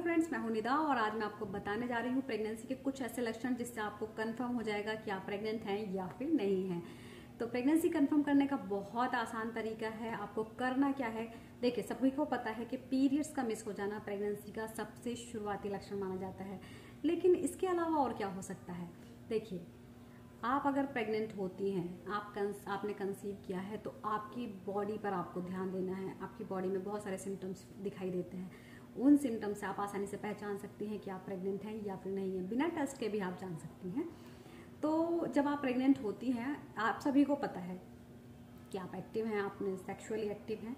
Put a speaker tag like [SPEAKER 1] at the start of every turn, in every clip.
[SPEAKER 1] Friends, मैं हूं निदा और आज मैं आपको बताने जा रही हूं प्रेगनेंसी के कुछ ऐसे लक्षण जिससे आपको कंफर्म हो जाएगा कि आप प्रेग्नेंट हैं या फिर नहीं हैं। तो प्रेगनेंसी कंफर्म करने का बहुत आसान तरीका है। आपको करना क्या है, देखिए सभी को पता है कि पीरियड्स का मिस हो जाना प्रेगनेंसी का सबसे शुरुआती लक्षण माना जाता है, लेकिन इसके अलावा और क्या हो सकता है। देखिए, आप अगर प्रेग्नेंट होती हैं, आपने कंसीव किया है, तो आपकी बॉडी पर आपको ध्यान देना है। आपकी बॉडी में बहुत सारे सिम्टम्स दिखाई देते हैं, उन सिम्टम्स से आप आसानी से पहचान सकती हैं कि आप प्रेग्नेंट हैं या फिर नहीं है। बिना टेस्ट के भी आप जान सकती हैं। तो जब आप प्रेग्नेंट होती हैं, आप सभी को पता है कि आप एक्टिव हैं, आपने सेक्सुअली एक्टिव हैं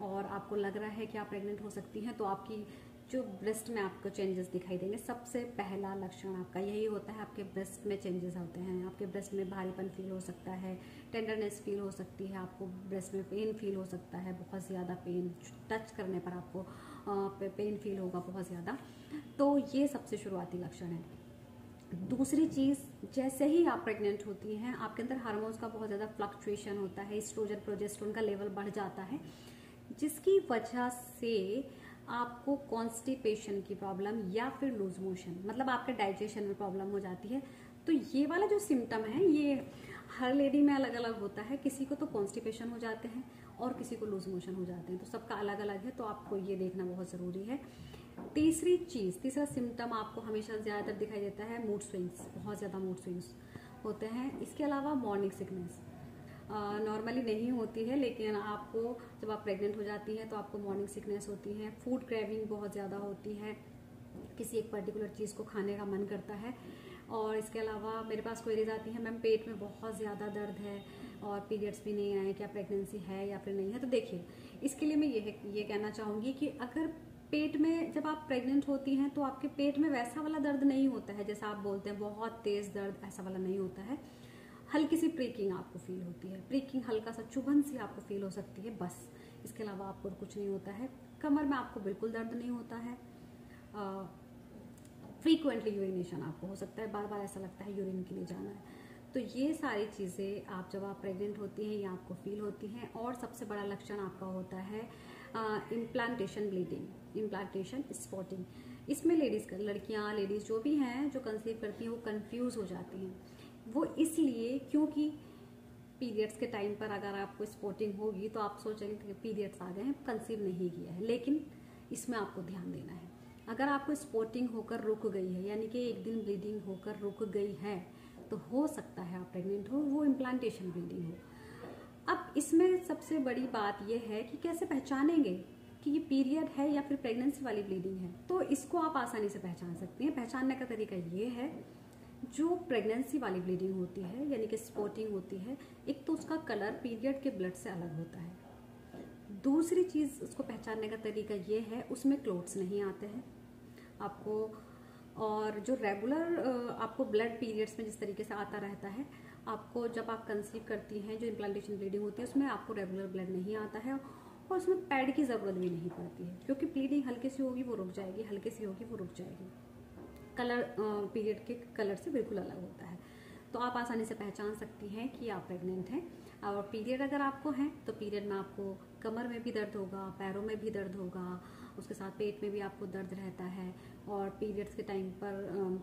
[SPEAKER 1] और आपको लग रहा है कि आप प्रेग्नेंट हो सकती हैं, तो आपकी जो ब्रेस्ट में आपको चेंजेस दिखाई देंगे। सबसे पहला लक्षण आपका यही होता है, आपके ब्रेस्ट में चेंजेस होते हैं। आपके ब्रेस्ट में भारीपन फील हो सकता है, टेंडरनेस फील हो सकती है, आपको ब्रेस्ट में पेन फील हो सकता है, बहुत ज़्यादा पेन, टच करने पर आपको पेन फील होगा बहुत ज़्यादा। तो ये सबसे शुरुआती लक्षण है। दूसरी चीज़, जैसे ही आप प्रेग्नेंट होती हैं, आपके अंदर हार्मोन्स का बहुत ज़्यादा फ्लक्चुएशन होता है, एस्ट्रोजन प्रोजेस्टेरोन का लेवल बढ़ जाता है, जिसकी वजह से आपको कॉन्स्टिपेशन की प्रॉब्लम या फिर लूज मोशन, मतलब आपके डाइजेशन में प्रॉब्लम हो जाती है। तो ये वाला जो सिम्टम है, ये हर लेडी में अलग अलग होता है। किसी को तो कॉन्स्टिपेशन हो जाते हैं और किसी को लूज मोशन हो जाते हैं, तो सबका अलग अलग है। तो आपको ये देखना बहुत ज़रूरी है। तीसरा सिम्टम आपको हमेशा ज़्यादातर दिखाई देता है मूड स्विंग्स, बहुत ज़्यादा मूड स्विंग्स होते हैं। इसके अलावा मॉर्निंग सिकनेस नॉर्मली नहीं होती है, लेकिन आपको जब आप प्रेग्नेंट हो जाती हैं तो आपको मॉर्निंग सिकनेस होती है। फूड क्रेविंग बहुत ज़्यादा होती है, किसी एक पर्टिकुलर चीज़ को खाने का मन करता है। और इसके अलावा मेरे पास क्वेरीज आती हैं, मैम पेट में बहुत ज़्यादा दर्द है और पीरियड्स भी नहीं आए, क्या प्रेगनेंसी है या फिर नहीं है। तो देखिए, इसके लिए मैं ये कहना चाहूँगी कि अगर पेट में, जब आप प्रेग्नेंट होती हैं तो आपके पेट में वैसा वाला दर्द नहीं होता है जैसा आप बोलते हैं बहुत तेज़ दर्द, ऐसा वाला नहीं होता है। हल्की सी प्रीकिंग आपको फील होती है, प्रीकिंग हल्का सा चुभन सी आपको फील हो सकती है, बस। इसके अलावा आपको कुछ नहीं होता है। कमर में आपको बिल्कुल दर्द नहीं होता है। फ्रीक्वेंटली यूरिनेशन आपको हो सकता है, बार बार ऐसा लगता है यूरिन के लिए जाना है। तो ये सारी चीज़ें आप जब आप प्रेग्नेंट होती हैं, ये आपको फील होती हैं। और सबसे बड़ा लक्षण आपका होता है इम्प्लांटेशन ब्लीडिंग, इम्प्लांटेशन स्पॉटिंग। इसमें लड़कियां लेडीज़ जो भी हैं, जो कंसीव करती हैं, वो कंफ्यूज हो जाती हैं। वो इसलिए क्योंकि पीरियड्स के टाइम पर अगर आपको स्पॉटिंग होगी तो आप सोचेंगे कि पीरियड्स आ गए हैं, कंसीव नहीं किया है। लेकिन इसमें आपको ध्यान देना है, अगर आपको स्पॉटिंग होकर रुक गई है, यानी कि एक दिन ब्लीडिंग होकर रुक गई है, तो हो सकता है आप प्रेग्नेंट हो, वो इम्प्लांटेशन ब्लीडिंग हो। अब इसमें सबसे बड़ी बात यह है कि कैसे पहचानेंगे कि ये पीरियड है या फिर प्रेगनेंसी वाली ब्लीडिंग है। तो इसको आप आसानी से पहचान सकती हैं। पहचानने का तरीका ये है, जो प्रेगनेंसी वाली ब्लीडिंग होती है, यानी कि स्पॉटिंग होती है, एक तो उसका कलर पीरियड के ब्लड से अलग होता है। दूसरी चीज़ उसको पहचानने का तरीका ये है, उसमें क्लोट्स नहीं आते हैं आपको। और जो रेगुलर आपको ब्लड पीरियड्स में जिस तरीके से आता रहता है, आपको जब आप कंसीव करती हैं, जो इम्प्लांटेशन ब्लीडिंग होती है, उसमें आपको रेगुलर ब्लड नहीं आता है और उसमें पैड की ज़रूरत भी नहीं पड़ती है, क्योंकि ब्लीडिंग हल्की सी होगी वो रुक जाएगी, हल्की सी होगी वो रुक जाएगी। कलर पीरियड के कलर से बिल्कुल अलग होता है। तो आप आसानी से पहचान सकती हैं कि आप प्रेग्नेंट हैं। और पीरियड अगर आपको है तो पीरियड में आपको कमर में भी दर्द होगा, पैरों में भी दर्द होगा, उसके साथ पेट में भी आपको दर्द रहता है। और पीरियड्स के टाइम पर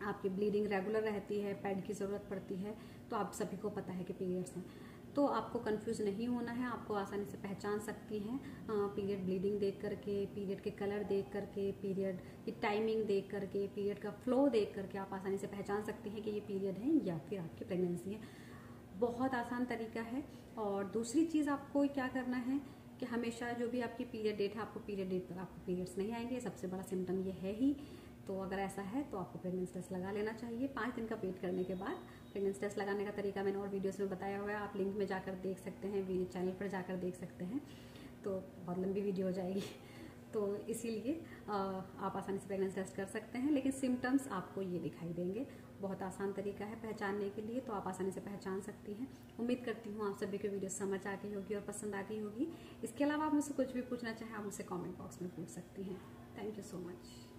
[SPEAKER 1] आपकी ब्लीडिंग रेगुलर रहती है, पैड की ज़रूरत पड़ती है। तो आप सभी को पता है कि पीरियड्स हैं, तो आपको कंफ्यूज नहीं होना है। आपको आसानी से पहचान सकती हैं पीरियड ब्लीडिंग देख करके, पीरियड के कलर देख करके, पीरियड की टाइमिंग देख करके, पीरियड का फ्लो देख करके आप आसानी से पहचान सकती हैं कि ये पीरियड है या फिर आपकी प्रेगनेंसी है। बहुत आसान तरीका है। और दूसरी चीज़ आपको क्या करना है कि हमेशा जो भी आपकी पीरियड डेट है, आपको पीरियड डेट पर आपको पीरियड्स नहीं आएंगे, सबसे बड़ा सिम्टम ये है ही। तो अगर ऐसा है तो आपको प्रेगनेंसी टेस्ट लगा लेना चाहिए 5 दिन का वेट करने के बाद। प्रेगनेंसी टेस्ट लगाने का तरीका मैंने और वीडियोस में बताया हुआ है, आप लिंक में जाकर देख सकते हैं, वीडियो चैनल पर जाकर देख सकते हैं। तो बहुत लंबी वीडियो हो जाएगी, तो इसीलिए आप आसानी से प्रेगनेंसी टेस्ट कर सकते हैं। लेकिन सिम्टम्स आपको ये दिखाई देंगे। बहुत आसान तरीका है पहचानने के लिए, तो आप आसानी से पहचान सकती हैं। उम्मीद करती हूँ आप सभी को वीडियो समझ आ गई होगी और पसंद आ गई होगी। इसके अलावा आप मुझसे कुछ भी पूछना चाहें, आप मुझसे कमेंट बॉक्स में पूछ सकती हैं। Thank you so much.